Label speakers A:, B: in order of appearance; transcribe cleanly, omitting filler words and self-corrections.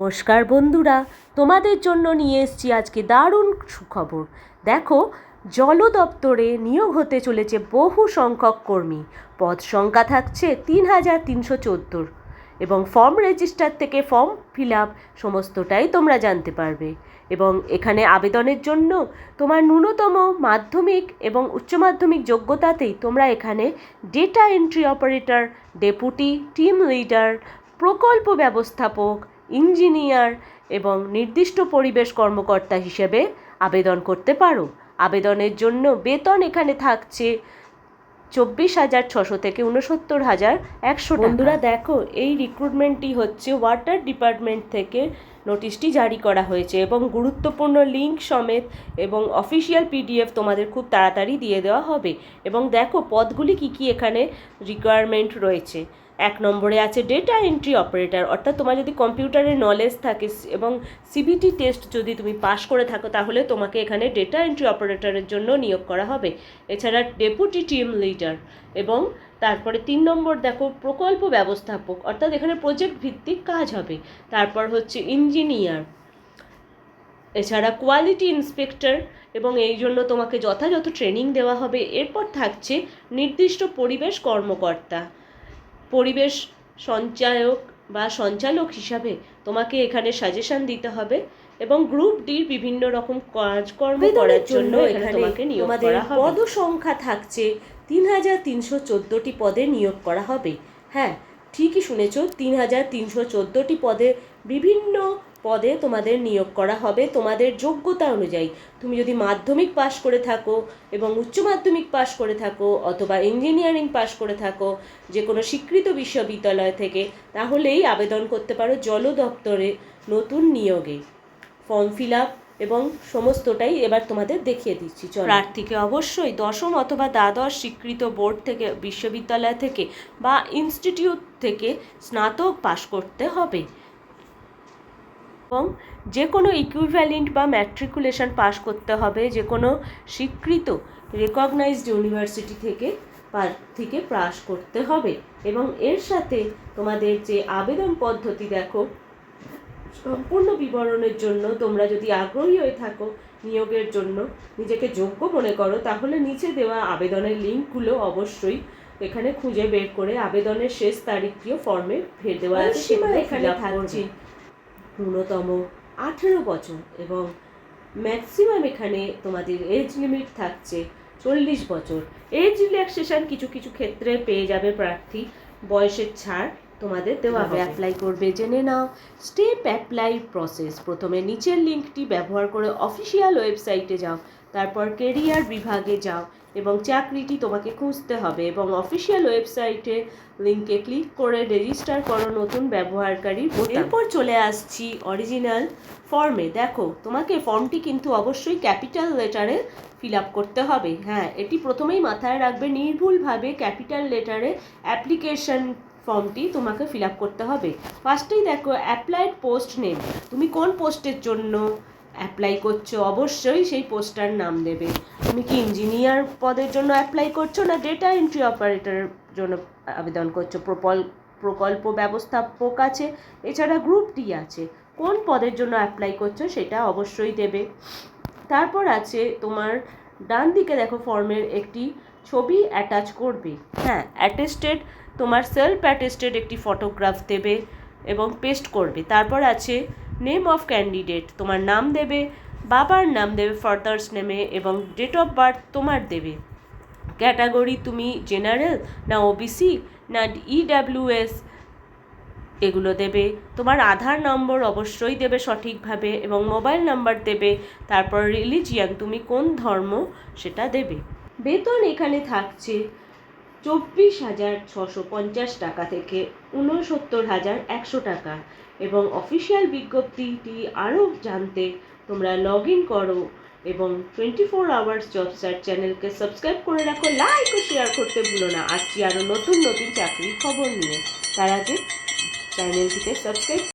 A: নমস্কার বন্ধুরা, তোমাদের জন্য নিয়ে এসেছি আজকে দারুণ সুখবর। দেখো, জল দপ্তরে নিয়োগ হতে চলেছে বহু সংখ্যক কর্মী। পদ সংখ্যা থাকছে ৩,৩১৪ এবং ফর্ম রেজিস্টার থেকে ফর্ম ফিল আপ সমস্তটাই তোমরা জানতে পারবে। এবং এখানে আবেদনের জন্য তোমার ন্যূনতম মাধ্যমিক এবং উচ্চ মাধ্যমিক যোগ্যতাতেই তোমরা এখানে data entry operator, deputy team leader, প্রকল্প ব্যবস্থাপক, ইঞ্জিনিয়ার এবং নির্দিষ্ট পরিবেশ কর্মকর্তা হিসেবে আবেদন করতে পারো। আবেদনের জন্য বেতন এখানে থাকছে 24,600 থেকে 69,100। বন্ধুরা দেখো, এই রিক্রুটমেন্টটি হচ্ছে ওয়াটার ডিপার্টমেন্ট থেকে নোটিশটি জারি করা হয়েছে এবং গুরুত্বপূর্ণ লিঙ্ক সমেত এবং অফিসিয়াল পিডিএফ তোমাদের খুব তাড়াতাড়ি দিয়ে দেওয়া হবে। এবং দেখো পদগুলি কি কি এখানে রিকোয়ারমেন্ট রয়েছে। 1 নম্বরে আছে ডেটা এন্ট্রি অপারেটর, অর্থাৎ তোমার যদি কম্পিউটারের নলেজ থাকে এবং সিবিটি টেস্ট যদি তুমি পাশ করে থাকো তাহলে তোমাকে এখানে ডেটা এন্ট্রি অপারেটরের জন্য নিয়োগ করা হবে। এছাড়া ডেপুটি টিম লিডার এবং তারপরে 3 নম্বর দেখো প্রকল্প ব্যবস্থাপক, অর্থাৎ এখানে প্রজেক্ট ভিত্তিক কাজ হবে। তারপর হচ্ছে ইঞ্জিনিয়ার, এছাড়া কোয়ালিটি ইন্সপেক্টর এবং এই জন্য তোমাকে যথাযথ ট্রেনিং দেওয়া হবে। এরপর থাকছে নির্দিষ্ট পরিবেশ কর্মকর্তা, পরিবেশ সঞ্চায়ক বা সঞ্চালক হিসাবে তোমাকে এখানে সাজেশন দিতে হবে এবং গ্রুপ ডির বিভিন্ন রকম কাজকর্ম করার জন্য এখানে তোমাকে নিয়োগ করা হবে। পদ সংখ্যা থাকছে 3,314টি পদে নিয়োগ করা হবে। হ্যাঁ, ঠিকই শুনেছ, 3,314টি পদে বিভিন্ন পদে তোমাদের নিয়োগ করা হবে তোমাদের যোগ্যতা অনুযায়ী। তুমি যদি মাধ্যমিক পাশ করে থাকো এবং উচ্চ মাধ্যমিক পাশ করে থাকো অথবা ইঞ্জিনিয়ারিং পাশ করে থাকো যে কোনো স্বীকৃত বিশ্ববিদ্যালয় থেকে, তাহলেই আবেদন করতে পারো জল দপ্তরে নতুন নিয়োগে। ফর্ম ফিল আপ এবং সমস্তটাই এবার তোমাদের দেখিয়ে দিচ্ছি। প্রার্থীকে অবশ্যই 10ম অথবা দ্বাদশ স্বীকৃত বোর্ড থেকে, বিশ্ববিদ্যালয় থেকে বা ইনস্টিটিউট থেকে স্নাতক পাশ করতে হবে এবং যে কোনো ইকুইভ্যালেন্ট বা ম্যাট্রিকুলেশন পাস করতে হবে যে কোনো স্বীকৃত রেকগনাইজড ইউনিভার্সিটি থেকে পাস করতে হবে। এবং এর সাথে তোমাদের যে আবেদন পদ্ধতি দেখো, সম্পূর্ণ বিবরণের জন্য তোমরা যদি আগ্রহী হয়ে থাকো নিয়োগের জন্য, নিজেকে যোগ্য মনে করো, তাহলে নিচে দেওয়া আবেদনের লিঙ্কগুলো অবশ্যই এখানে খুঁজে বের করে আবেদনের শেষ তারিখটিও ফর্মে ভরে দেওয়া আছে। এখানে থাকছে ন্যূনতম 18 বছর এবং ম্যাক্সিমাম এখানে তোমাদের এজ লিমিট থাকছে 40 বছর। এজ রিল্যাক্সেশন কিছু কিছু ক্ষেত্রে পেয়ে যাবে প্রার্থী, বয়সের ছাড় তোমাদের দেওয়া হবে। অ্যাপ্লাই করবে জেনে নাও। স্টেপ অ্যাপ্লাই প্রসেস, প্রথমে নিচের লিঙ্কটি ব্যবহার করে অফিসিয়াল ওয়েবসাইটে যাও, তারপর কেরিয়ার বিভাগে যাও এবং চাকরিটি তোমাকে খুঁজতে হবে এবং অফিসিয়াল ওয়েবসাইটে লিঙ্কে ক্লিক করে রেজিস্টার করো নতুন ব্যবহারকারী বোতাম। এরপর চলে আসছি অরিজিনাল ফর্মে। দেখো, তোমাকে ফর্মটি কিন্তু অবশ্যই ক্যাপিটাল লেটারে ফিল আপ করতে হবে। হ্যাঁ, এটি প্রথমেই মাথায় রাখবে, নির্ভুলভাবে ক্যাপিটাল লেটারে অ্যাপ্লিকেশন ফর্মটি তোমাকে ফিল আপ করতে হবে। ফার্স্টেই দেখো অ্যাপ্লাইড পোস্ট নেম, তুমি কোন পোস্টের জন্য অ্যাপ্লাই করছো অবশ্যই সেই পোস্টটার নাম দেবে। তুমি কি ইঞ্জিনিয়ার পদের জন্য অ্যাপ্লাই করছো না ডেটা এন্ট্রি অপারেটরের জন্য আবেদন করছো? প্রকল্প ব্যবস্থাপক আছে, এছাড়া গ্রুপ ডি আছে। কোন পদের জন্য অ্যাপ্লাই করছো সেটা অবশ্যই দেবে। তারপর আছে তোমার ডান দিকে দেখো ফর্মের একটি ছবি অ্যাটাচ করবে। হ্যাঁ, অ্যাটেস্টেড, তোমার সেলফ অ্যাটেস্টেড একটি ফটোগ্রাফ দেবে এবং পেস্ট করবে। তারপর আছে নেম অফ ক্যান্ডিডেট, তোমার নাম দেবে, বাবার নাম দেবে ফাদার্স নেমে এবং ডেট অফ বার্থ তোমার দেবে। ক্যাটাগরি তুমি জেনারেল না ওবিসি না ইডাব্লিউএস এগুলো দেবে। তোমার আধার নম্বর অবশ্যই দেবে সঠিকভাবে এবং মোবাইল নাম্বার দেবে। তারপর রিলিজিয়ান, তুমি কোন ধর্ম সেটা দেবে। বেতন এখানে থাকছে 24,650 টাকা থেকে 69,100 টাকা এবং অফিসিয়াল বিজ্ঞপ্তিটি আরও জানতে তোমরা লগ ইন করো এবং 24 আওয়ার্স জব সার্চ চ্যানেলকে সাবস্ক্রাইব করে রাখো, লাইক ও শেয়ার করতে ভুলো না। আসছি আরও নতুন নতুন চাকরির খবর নিয়ে, তার আগে চ্যানেলটিকে সাবস্ক্রাইব